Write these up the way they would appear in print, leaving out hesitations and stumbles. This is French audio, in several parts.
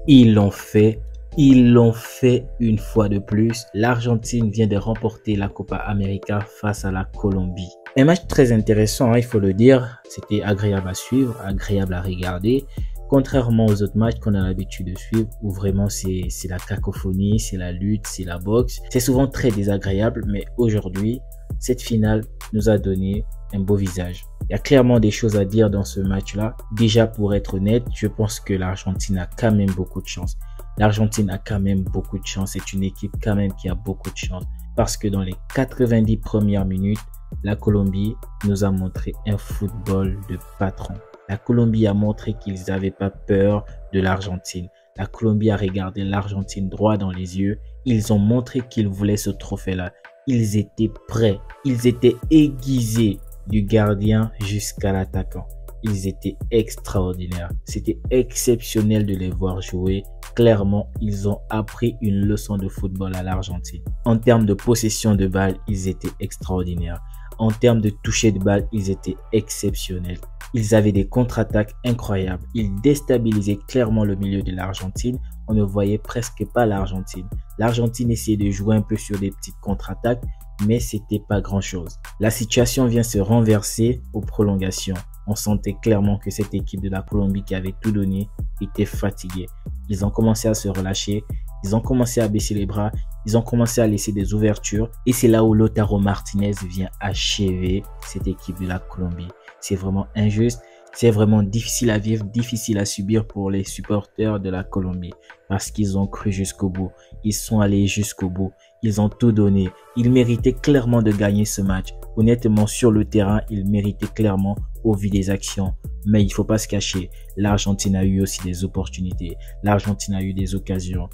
Ils l'ont fait. Ils l'ont fait une fois de plus. L'Argentine vient de remporter la Copa América face à la Colombie. Un match très intéressant, hein, il faut le dire. C'était agréable à suivre, agréable à regarder. Contrairement aux autres matchs qu'on a l'habitude de suivre, où vraiment c'est la cacophonie, c'est la lutte, c'est la boxe. C'est souvent très désagréable, mais aujourd'hui, cette finale nous a donné un beau visage. Il y a clairement des choses à dire dans ce match-là. Déjà, pour être honnête, je pense que l'Argentine a quand même beaucoup de chance. L'Argentine a quand même beaucoup de chance. C'est une équipe quand même qui a beaucoup de chance. Parce que dans les 90 premières minutes, la Colombie nous a montré un football de patron. La Colombie a montré qu'ils n'avaient pas peur de l'Argentine. La Colombie a regardé l'Argentine droit dans les yeux. Ils ont montré qu'ils voulaient ce trophée-là. Ils étaient prêts. Ils étaient aiguisés du gardien jusqu'à l'attaquant. Ils étaient extraordinaires. C'était exceptionnel de les voir jouer. Clairement, ils ont appris une leçon de football à l'Argentine. En termes de possession de balle, ils étaient extraordinaires. En termes de toucher de balle, ils étaient exceptionnels. Ils avaient des contre-attaques incroyables. Ils déstabilisaient clairement le milieu de l'Argentine. On ne voyait presque pas l'Argentine. L'Argentine essayait de jouer un peu sur des petites contre-attaques, mais c'était pas grand-chose. La situation vient se renverser aux prolongations. On sentait clairement que cette équipe de la Colombie qui avait tout donné était fatiguée. Ils ont commencé à se relâcher, ils ont commencé à baisser les bras, ils ont commencé à laisser des ouvertures. Et c'est là où Lautaro Martinez vient achever cette équipe de la Colombie. C'est vraiment injuste, c'est vraiment difficile à vivre, difficile à subir pour les supporters de la Colombie. Parce qu'ils ont cru jusqu'au bout, ils sont allés jusqu'au bout, ils ont tout donné. Ils méritaient clairement de gagner ce match. Honnêtement, sur le terrain, ils méritaient clairement au vu des actions. Mais il ne faut pas se cacher, l'Argentine a eu aussi des opportunités. L'Argentine a eu des occasions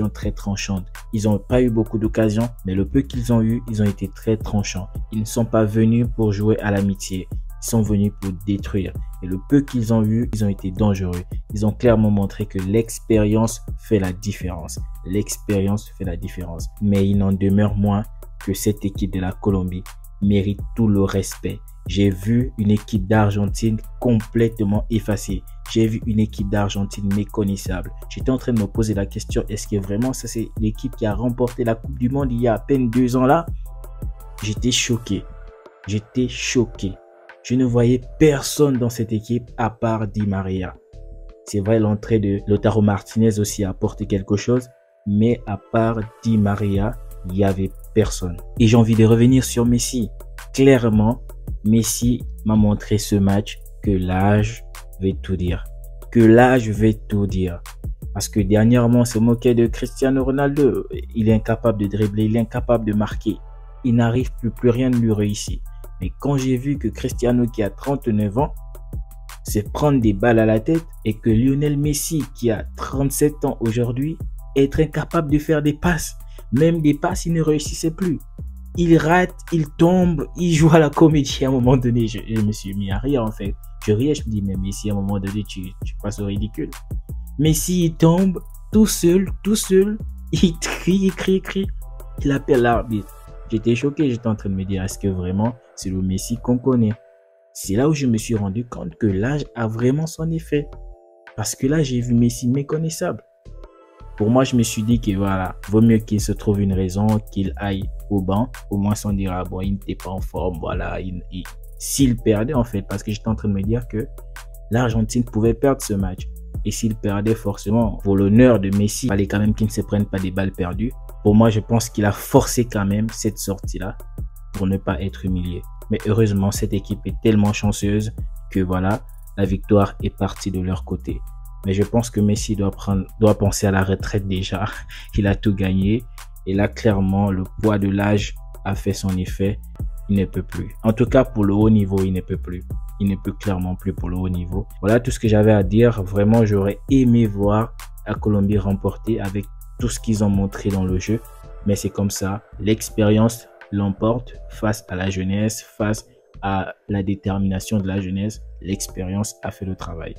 très tranchantes. Ils n'ont pas eu beaucoup d'occasions, mais le peu qu'ils ont eu, ils ont été très tranchants. Ils ne sont pas venus pour jouer à l'amitié. Ils sont venus pour détruire. Et le peu qu'ils ont eu, ils ont été dangereux. Ils ont clairement montré que l'expérience fait la différence. L'expérience fait la différence. Mais il n'en demeure moins que cette équipe de la Colombie mérite tout le respect. J'ai vu une équipe d'Argentine complètement effacée. J'ai vu une équipe d'Argentine méconnaissable. J'étais en train de me poser la question, est-ce que vraiment ça c'est l'équipe qui a remporté la Coupe du Monde il y a à peine 2 ans là? J'étais choqué. J'étais choqué. Je ne voyais personne dans cette équipe à part Di Maria. C'est vrai, l'entrée de Lautaro Martinez aussi a apporté quelque chose, mais à part Di Maria, il n'y avait personne. Et j'ai envie de revenir sur Messi. Clairement, Messi m'a montré ce match que l'âge veut tout dire. Que l'âge veut tout dire. Parce que dernièrement, on se moquait de Cristiano Ronaldo. Il est incapable de dribbler, il est incapable de marquer. Il n'arrive plus rien de lui réussir. Mais quand j'ai vu que Cristiano qui a 39 ans se prendre des balles à la tête et que Lionel Messi qui a 37 ans aujourd'hui est incapable de faire des passes. Même des passes, il ne réussissait plus. Il rate, il tombe, il joue à la comédie. À un moment donné, je me suis mis à rire en fait. Je riais, je me dis, mais Messi, à un moment donné, tu passes au ridicule. Messi, il tombe tout seul, il crie. Il appelle l'arbitre. J'étais choqué, j'étais en train de me dire, est-ce que vraiment c'est le Messi qu'on connaît? C'est là où je me suis rendu compte que l'âge a vraiment son effet. Parce que là, j'ai vu Messi méconnaissable. Pour moi, je me suis dit que voilà, vaut mieux qu'il se trouve une raison, qu'il aille au banc. Au moins, on dira, bon, il n'était pas en forme, voilà. S'il perdait, en fait, parce que j'étais en train de me dire que l'Argentine pouvait perdre ce match. Et s'il perdait, forcément, pour l'honneur de Messi, il fallait quand même qu'il ne se prenne pas des balles perdues. Pour moi, je pense qu'il a forcé quand même cette sortie-là pour ne pas être humilié. Mais heureusement, cette équipe est tellement chanceuse que voilà, la victoire est partie de leur côté. Mais je pense que Messi doit penser à la retraite déjà. Il a tout gagné. Et là, clairement, le poids de l'âge a fait son effet. Il ne peut plus. En tout cas, pour le haut niveau, il ne peut plus. Il ne peut clairement plus pour le haut niveau. Voilà tout ce que j'avais à dire. Vraiment, j'aurais aimé voir la Colombie remporter avec tout ce qu'ils ont montré dans le jeu. Mais c'est comme ça. L'expérience l'emporte face à la jeunesse, face à la détermination de la jeunesse. L'expérience a fait le travail.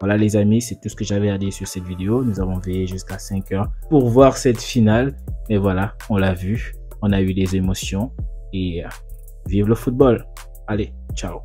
Voilà les amis, c'est tout ce que j'avais à dire sur cette vidéo. Nous avons veillé jusqu'à 5 heures pour voir cette finale. Et voilà, on l'a vu. On a eu des émotions. Et vive le football. Allez, ciao.